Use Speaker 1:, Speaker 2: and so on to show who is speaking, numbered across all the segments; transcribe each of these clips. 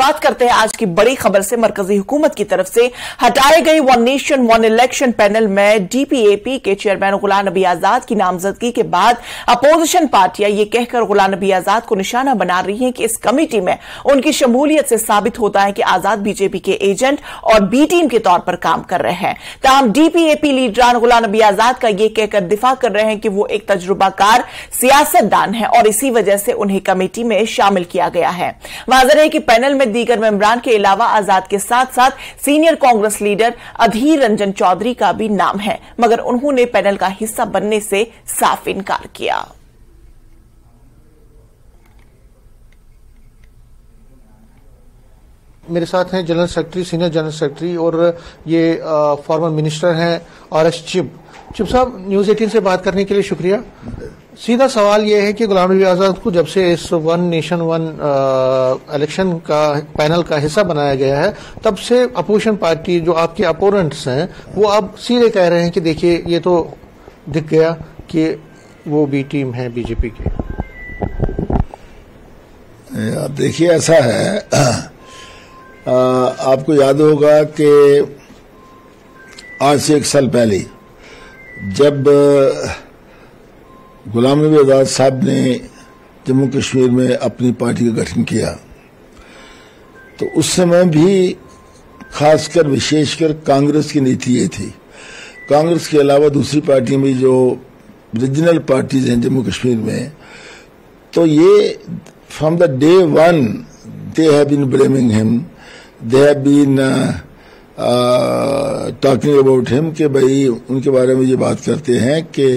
Speaker 1: शुरुआत करते हैं आज की बड़ी खबर से। मरकजी हुकूमत की तरफ से हटाए गए one nation one election panel में डीपीएपी के चेयरमैन गुलाम नबी आजाद की नामजदगी के बाद अपोजिशन पार्टियां ये कहकर गुलाम नबी आजाद को निशाना बना रही हैं कि इस कमेटी में उनकी शमूलियत से साबित होता है कि आजाद बीजेपी के एजेंट और बी टीम के तौर पर काम कर रहे हैं। ताहम डीपीएपी लीडरान गुलाम नबी आजाद का यह कहकर दिफा कर रहे हैं कि वो एक तजुर्बाकार सियासतदान है और इसी वजह से उन्हें कमेटी में शामिल किया गया है। वाज़ेह है कि पैनल में दीगर मेंबरान के अलावा आजाद के साथ साथ सीनियर कांग्रेस लीडर अधीर रंजन चौधरी का भी नाम है, मगर उन्होंने पैनल का हिस्सा बनने से साफ इनकार किया।
Speaker 2: मेरे साथ हैं general secretary, senior general secretary और ये फॉर्मर मिनिस्टर हैं आरएस चिब साहब। न्यूज 18 से बात करने के लिए शुक्रिया। सीधा सवाल यह है कि गुलाम नबी आजाद को जब से इस वन नेशन वन इलेक्शन का पैनल का हिस्सा बनाया गया है, तब से अपोजिशन पार्टी जो आपके अपोनेंट्स हैं वो अब सीधे कह रहे हैं कि देखिए ये तो दिख गया कि वो बी टीम है बीजेपी की।
Speaker 3: देखिए ऐसा है, आपको याद होगा कि आज से 1 साल पहले जब गुलाम नबी आजाद साहब ने जम्मू कश्मीर में अपनी पार्टी का गठन किया, तो उस समय भी खासकर विशेषकर कांग्रेस की नीति ये थी। कांग्रेस के अलावा दूसरी पार्टियां भी जो रीजनल पार्टीज हैं जम्मू कश्मीर में, तो ये from the day one they have been blaming him, they have been talking about him कि भाई उनके बारे में ये बात करते हैं कि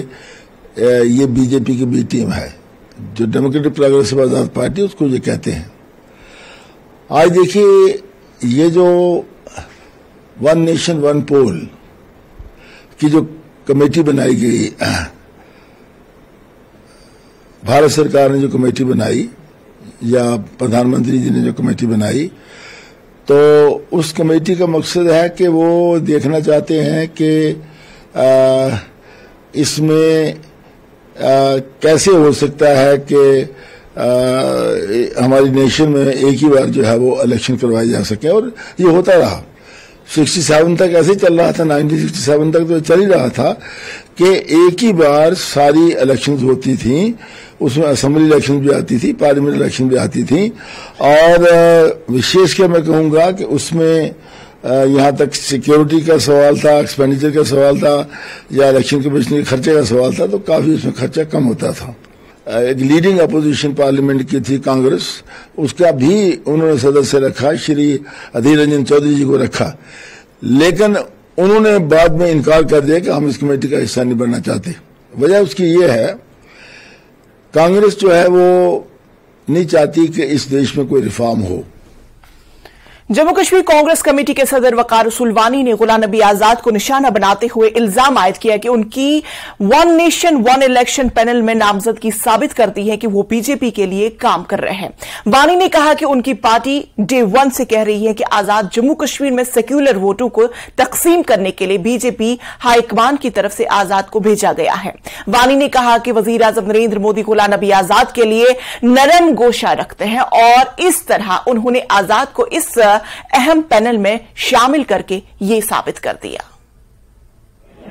Speaker 3: ये बीजेपी की बी टीम है। जो डेमोक्रेटिक प्रोग्रेसिव आजाद पार्टी उसको ये कहते हैं। आज देखिए ये जो वन नेशन वन पोल की जो कमेटी बनाई गई, भारत सरकार ने जो कमेटी बनाई या प्रधानमंत्री जी ने जो कमेटी बनाई, तो उस कमेटी का मकसद है कि वो देखना चाहते हैं कि इसमें कैसे हो सकता है कि हमारी नेशन में एक ही बार जो है वो इलेक्शन करवाए जा सके। और ये होता रहा 67 तक, ऐसे चल रहा था। 1967 तक तो चल ही रहा था कि एक ही बार सारी इलेक्शंस होती थी, उसमें असेंबली इलेक्शन भी आती थी, पार्लियामेंट इलेक्शन भी आती थी। और विशेषकर मैं कहूंगा कि उसमें यहाँ तक सिक्योरिटी का सवाल था, एक्सपेंडिचर का सवाल था, या इलेक्शन कमीशन के खर्चे का सवाल था, तो काफी उसमें खर्चा कम होता था। एक लीडिंग अपोजिशन पार्लियामेंट की थी कांग्रेस, उसका भी उन्होंने सदस्य रखा, श्री अधीर रंजन चौधरी जी को रखा, लेकिन उन्होंने बाद में इनकार कर दिया कि हम इस कमेटी का हिस्सा नहीं बनना चाहते। वजह उसकी ये है, कांग्रेस जो है वो नहीं चाहती कि इस देश में कोई रिफॉर्म हो।
Speaker 1: जम्मू कश्मीर कांग्रेस कमेटी के सदर वकार सुलवानी ने गुलाम नबी आजाद को निशाना बनाते हुए इल्जाम आयद किया कि उनकी one nation one election panel में नामजदगी साबित करती है कि वो बीजेपी के लिए काम कर रहे हैं। वानी ने कहा कि उनकी पार्टी डे वन से कह रही है कि आजाद जम्मू कश्मीर में सेक्युलर वोटों को तकसीम करने के लिए बीजेपी हाईकमान की तरफ से आजाद को भेजा गया है। वानी ने कहा कि वजीर आजम नरेंद्र मोदी गुलाम नबी आजाद के लिए नरम गोशा रखते हैं और इस तरह उन्होंने आजाद को इस अहम पैनल में शामिल करके ये साबित कर दिया।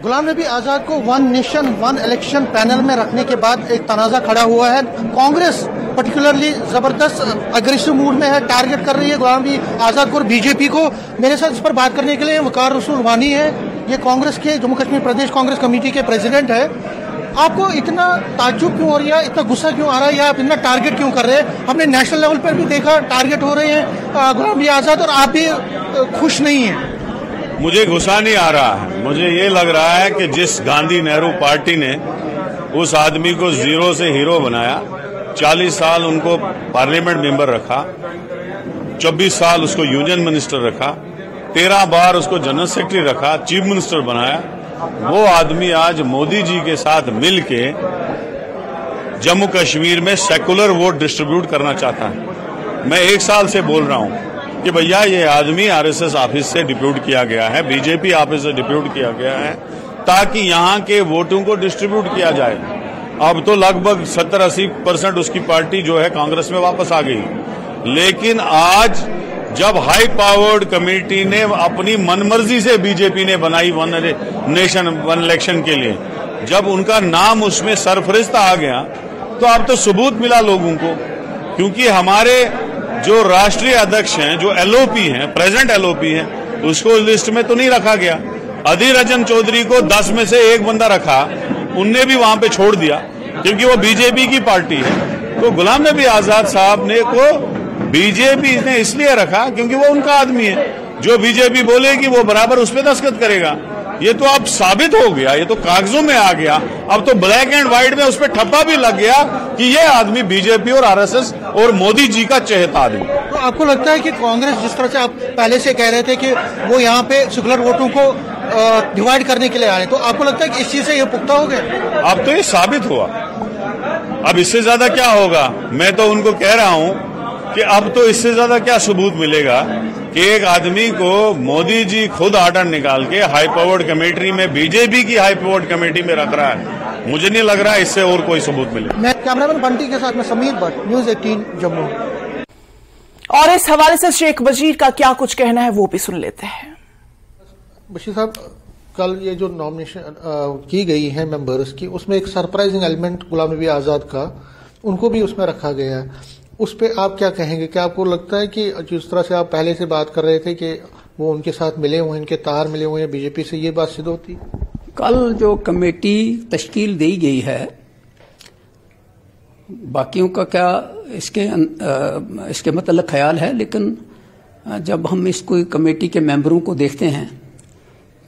Speaker 2: गुलाम नबी आजाद को one nation one election panel में रखने के बाद एक तनाजा खड़ा हुआ है। कांग्रेस पर्टिकुलरली जबरदस्त अग्रेसिव मूड में है, टारगेट कर रही है गुलाम नबी आजाद को और बीजेपी को। मेरे साथ इस पर बात करने के लिए वकार सुलवानी है, ये कांग्रेस के जम्मू कश्मीर प्रदेश कांग्रेस कमेटी के प्रेसिडेंट है। आपको इतना ताज्जुब क्यों हो रहा है, इतना गुस्सा क्यों आ रहा है, या आप इतना टारगेट क्यों कर रहे हैं? हमने नेशनल लेवल पर भी देखा टारगेट हो रहे हैं गुलाम नबी आजाद, और आप भी खुश नहीं हैं।
Speaker 4: मुझे गुस्सा नहीं आ रहा है, मुझे ये लग रहा है कि जिस गांधी नेहरू पार्टी ने उस आदमी को जीरो से हीरो बनाया, 40 साल उनको पार्लियामेंट मेंबर रखा, 24 साल उसको यूनियन मिनिस्टर रखा, 13 बार उसको जनरल सेक्रेटरी रखा, चीफ मिनिस्टर बनाया, वो आदमी आज मोदी जी के साथ मिलके जम्मू कश्मीर में सेकुलर वोट डिस्ट्रीब्यूट करना चाहता है। मैं 1 साल से बोल रहा हूं कि भैया ये आदमी आरएसएस ऑफिस से डिप्यूट किया गया है, बीजेपी ऑफिस से डिप्यूट किया गया है, ताकि यहां के वोटों को डिस्ट्रीब्यूट किया जाए। अब तो लगभग 70-80% उसकी पार्टी जो है कांग्रेस में वापस आ गई, लेकिन आज जब हाई पावर्ड कमेटी ने अपनी मनमर्जी से बीजेपी ने बनाई वन नेशन वन इलेक्शन के लिए, जब उनका नाम उसमें सरफरिस्त आ गया तो अब तो सबूत मिला लोगों को, क्योंकि हमारे जो राष्ट्रीय अध्यक्ष हैं, जो एलओपी हैं, प्रेजेंट एलओपी हैं, उसको लिस्ट में तो नहीं रखा गया। अधीर रंजन चौधरी को 10 में से 1 बंदा रखा, उनने भी वहां पे छोड़ दिया क्योंकि वो बीजेपी की पार्टी है। तो गुलाम नबी आजाद साहब ने को बीजेपी ने इसलिए रखा क्योंकि वो उनका आदमी है, जो बीजेपी बोलेगी वो बराबर उस पर दस्तखत करेगा। ये तो अब साबित हो गया, ये तो कागजों में आ गया, अब तो ब्लैक एंड व्हाइट में उस पर ठप्पा भी लग गया कि ये आदमी बीजेपी और आरएसएस और मोदी जी का चहेता आदमी।
Speaker 2: तो आपको लगता है कि कांग्रेस, जिस तरह से आप पहले से कह रहे थे कि वो यहाँ पे सेकुलर वोटों को डिवाइड करने के लिए आए, तो आपको लगता है कि इस चीज से ये पुख्ता हो गया?
Speaker 4: अब तो ये साबित हुआ, अब इससे ज्यादा क्या होगा? मैं तो उनको कह रहा हूं कि अब तो इससे ज्यादा क्या सबूत मिलेगा कि एक आदमी को मोदी जी खुद आर्डर निकाल के हाई पावर्ड कमेटी में, बीजेपी की हाई पावर्ड कमेटी में रख रहा है। मुझे नहीं लग रहा इससे और कोई सबूत मिले।
Speaker 2: मैं कैमरामैन बंटी के साथ में समीर भट्ट, न्यूज़ 18 जम्मू।
Speaker 1: और इस हवाले से शेख बशीर का क्या कुछ कहना है वो भी सुन लेते हैं।
Speaker 2: बशीर साहब, कल ये जो नॉमिनेशन की गई है मेंबर्स की, उसमें एक सरप्राइजिंग एलिमेंट गुलाम नबी आजाद का, उनको भी उसमें रखा गया है। उस पे आप क्या कहेंगे? क्या आपको लगता है कि जिस तरह से आप पहले से बात कर रहे थे कि वो उनके साथ मिले हुए, इनके तार मिले हुए हैं बीजेपी से, ये बात सिद्ध होती?
Speaker 5: कल जो कमेटी तश्कील दी गई है, बाकियों का क्या इसके मतलब ख्याल है, लेकिन जब हम इसको कमेटी के मेंबरों को देखते हैं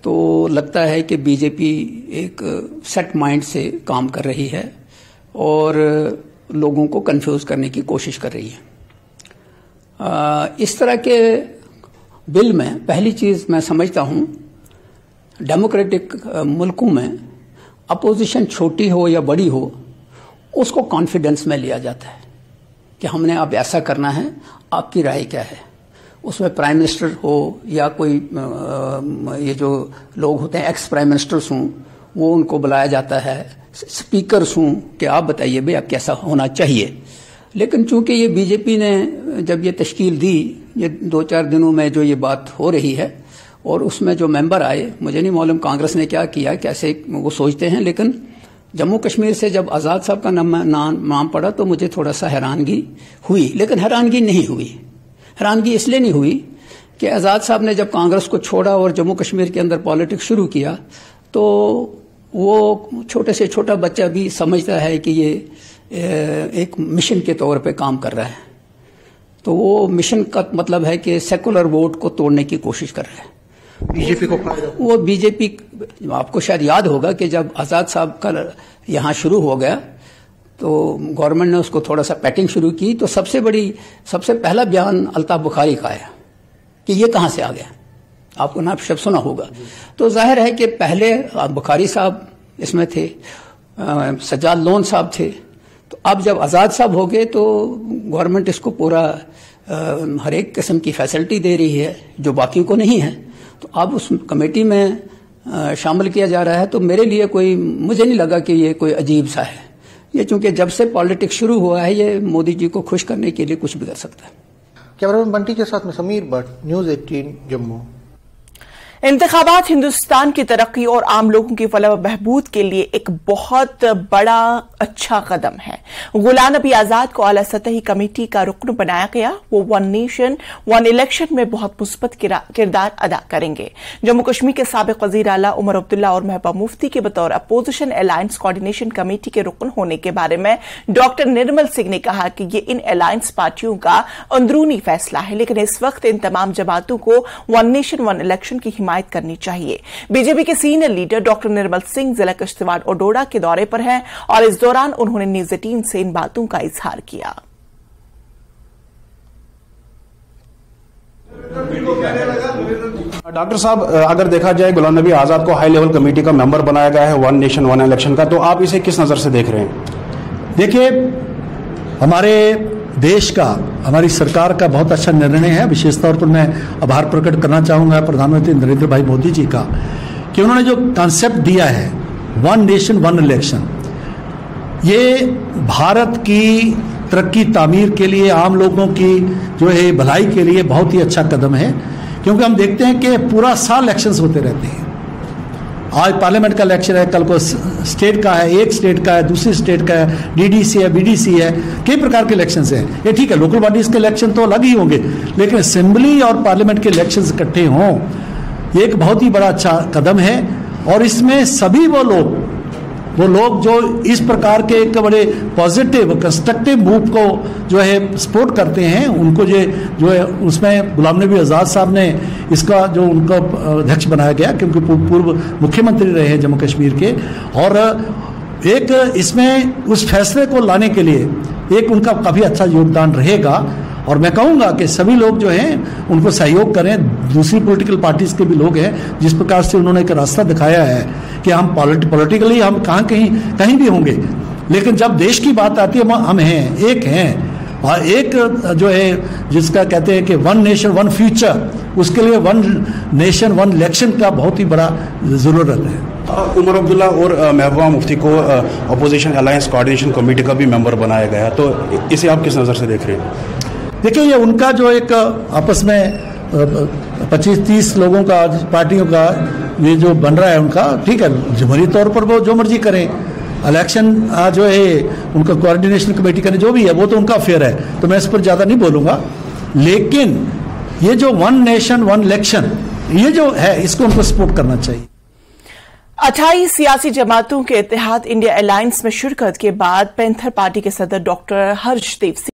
Speaker 5: तो लगता है कि बीजेपी एक सेट माइंड से काम कर रही है और लोगों को कंफ्यूज करने की कोशिश कर रही है। इस तरह के बिल में पहली चीज मैं समझता हूं, डेमोक्रेटिक मुल्कों में अपोजिशन छोटी हो या बड़ी हो, उसको कॉन्फिडेंस में लिया जाता है कि हमने अब ऐसा करना है, आपकी राय क्या है। उसमें प्राइम मिनिस्टर हो या कोई ये जो लोग होते हैं एक्स प्राइम मिनिस्टर्स हों, वो उनको बुलाया जाता है, स्पीकर्स हूं कि आप बताइए भाई अब कैसा होना चाहिए। लेकिन चूंकि ये बीजेपी ने जब ये तश्कील दी, ये 2-4 दिनों में जो ये बात हो रही है और उसमें जो मेंबर आए, मुझे नहीं मालूम कांग्रेस ने क्या किया, कैसे वो सोचते हैं, लेकिन जम्मू कश्मीर से जब आजाद साहब का नाम पड़ा तो मुझे थोड़ा सा हैरानगी हुई। लेकिन हैरानगी नहीं हुई, हैरानगी इसलिए नहीं हुई कि आजाद साहब ने जब कांग्रेस को छोड़ा और जम्मू कश्मीर के अंदर पॉलिटिक्स शुरू किया तो वो छोटे से छोटा बच्चा भी समझता है कि ये एक मिशन के तौर पे काम कर रहा है। तो वो मिशन का मतलब है कि सेकुलर वोट को तोड़ने की कोशिश कर रहा है
Speaker 2: बीजेपी को।
Speaker 5: वो बीजेपी, आपको शायद याद होगा कि जब आजाद साहब का यहाँ शुरू हो गया तो गवर्नमेंट ने उसको थोड़ा सा पैटिंग शुरू की, तो सबसे पहला बयान अल्ताफ बुखारी का आया कि ये कहां से आ गया। आपको नाम शब्द सुना होगा। तो जाहिर है कि पहले बुखारी साहब इसमें थे, सज्जाद लोन साहब थे, तो अब जब आजाद साहब हो गए तो गवर्नमेंट इसको पूरा हर एक किस्म की फैसिलिटी दे रही है जो बाकियों को नहीं है। तो अब उस कमेटी में शामिल किया जा रहा है। तो मेरे लिए मुझे नहीं लगा कि ये कोई अजीब सा है। ये चूंकि जब से पॉलिटिक्स शुरू हुआ है, ये मोदी जी को खुश करने के लिए कुछ भी कर सकता है।
Speaker 2: कैमरामैन बंटी के साथ में समीर भट्ट, न्यूज़ 18 जम्मू।
Speaker 1: इंतखाबात हिंदुस्तान की तरक्की और आम लोगों की फलाह व बहबूद के लिए एक बहुत बड़ा अच्छा कदम है। गुलाम नबी आजाद को आला सतही कमेटी का रुकन बनाया गया। वो वन नेशन वन इलेक्शन में बहुत मुस्बत किरदार अदा करेंगे। जम्मू कश्मीर के साबिक वजीर आला उमर अब्दुल्ला और महबूबा मुफ्ती के बतौर अपोजिशन अलायंस कोऑर्डिनेशन कमेटी के रुकन होने के बारे में डॉक्टर निर्मल सिंह ने कहा कि ये इन अलायंस पार्टियों का अंदरूनी फैसला है, लेकिन इस वक्त इन तमाम जमातों को वन नेशन वन इलेक्शन की हिमायत करनी चाहिए। बीजेपी के senior leader doctor Nirmal Singh जिला किश्तवाड़ और डोडा के दौरे पर हैं और इस दौरान उन्होंने न्यूज़ 18 से इन बातों का इजहार किया।
Speaker 6: डॉक्टर साहब, अगर देखा जाए गुलाम नबी आजाद को हाई लेवल कमेटी का मेंबर बनाया गया है वन नेशन वन इलेक्शन का, तो आप इसे किस नजर से देख रहे हैं?
Speaker 7: देखिए, हमारे देश का, हमारी सरकार का बहुत अच्छा निर्णय है। विशेष तौर पर मैं आभार प्रकट करना चाहूँगा प्रधानमंत्री नरेंद्र भाई मोदी जी का कि उन्होंने जो कॉन्सेप्ट दिया है वन नेशन वन इलेक्शन, ये भारत की तरक्की तामीर के लिए, आम लोगों की जो है भलाई के लिए बहुत ही अच्छा कदम है, क्योंकि हम देखते हैं कि पूरा साल इलेक्शंस होते रहते हैं। आज पार्लियामेंट का इलेक्शन है, कल को स्टेट का है, एक स्टेट का है, दूसरी स्टेट का है, डीडीसी है, बीडीसी है, कई प्रकार के इलेक्शंस हैं। ये ठीक है, लोकल बॉडीज के इलेक्शन तो अलग ही होंगे, लेकिन असेंबली और पार्लियामेंट के इलेक्शंस इकट्ठे हों, ये एक बहुत ही बड़ा अच्छा कदम है। और इसमें सभी वो लोग जो इस प्रकार के एक बड़े पॉजिटिव कंस्ट्रक्टिव मूव को जो है सपोर्ट करते हैं, उनको जो है उसमें गुलाम नबी आज़ाद साहब ने इसका जो उनका अध्यक्ष बनाया गया, क्योंकि पूर्व मुख्यमंत्री रहे हैं जम्मू कश्मीर के, और एक इसमें उस फैसले को लाने के लिए एक उनका काफ़ी अच्छा योगदान रहेगा। और मैं कहूँगा कि सभी लोग जो हैं उनको सहयोग करें, दूसरी पॉलिटिकल पार्टीज के भी लोग हैं, जिस प्रकार से उन्होंने एक रास्ता दिखाया है कि हम पॉलिटिकली हम कहीं भी होंगे, लेकिन जब देश की बात आती है हम हैं, एक हैं, और एक जो है जिसका कहते हैं कि वन नेशन वन फ्यूचर, उसके लिए वन नेशन वन इलेक्शन का बहुत ही बड़ा ज़रूरत है।
Speaker 6: उमर अब्दुल्ला और महबूबा मुफ्ती को अपोजिशन अलायंस कोऑर्डिनेशन कमेटी का भी मेंबर बनाया गया, तो इसे आप किस नज़र से देख रहे हैं?
Speaker 7: देखिए, ये उनका जो एक आपस में 25-30 लोगों का पार्टियों का ये जो बन रहा है उनका, ठीक है, जमहूरी तौर पर वो जो मर्जी करें, इलेक्शन जो है उनका कोऑर्डिनेशन कमेटी का जो भी है वो तो उनका अफेयर है, तो मैं इस पर ज़्यादा नहीं बोलूँगा। लेकिन ये जो वन नेशन वन इलेक्शन ये जो है, इसको उनको सपोर्ट करना चाहिए।
Speaker 1: 28 सियासी जमातों के इत्तेहाद इंडिया अलायंस में शिरकत के बाद पैंथर पार्टी के सदर डॉक्टर हर्षदेव सिंह